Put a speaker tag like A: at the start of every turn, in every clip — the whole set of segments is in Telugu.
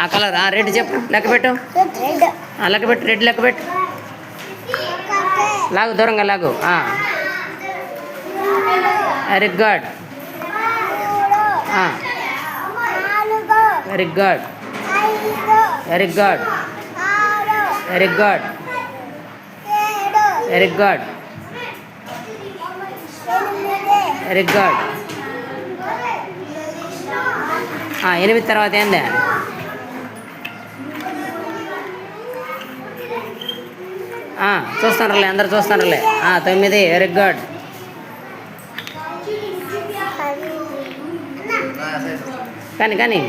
A: ఆ కలర్ రెడ్ చెప్పు, లెక్క పెట్టు, లెక్క పెట్టు, రెడ్ లెక్క పెట్టు, లాగు దూరంగా లాగు. Very good, very good, very good, very good, very good, very good. 8 తర్వాత ఏంది? చూస్తారులే, అందరు చూస్తారులే. 9, వెరీ గుడ్. కానీ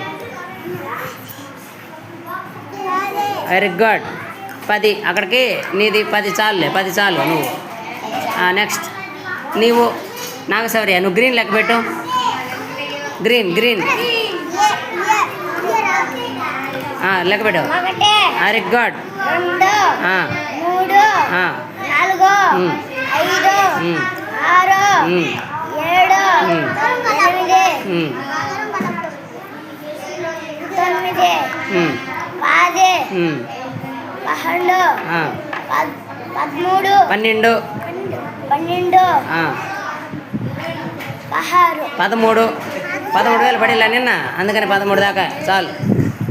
A: వెరీ గుడ్. 10 అక్కడికి నీది 10 చాలులే, 10 చాలు నువ్వు. నెక్స్ట్ నీవు నాగశౌర్య, నువ్వు గ్రీన్ లెక్క పెట్టు, గ్రీన్ లెక్క పెట్టు. Very good. 13 వేలు పడేలా నిన్న, అందుకని 13 దాకా చాలు.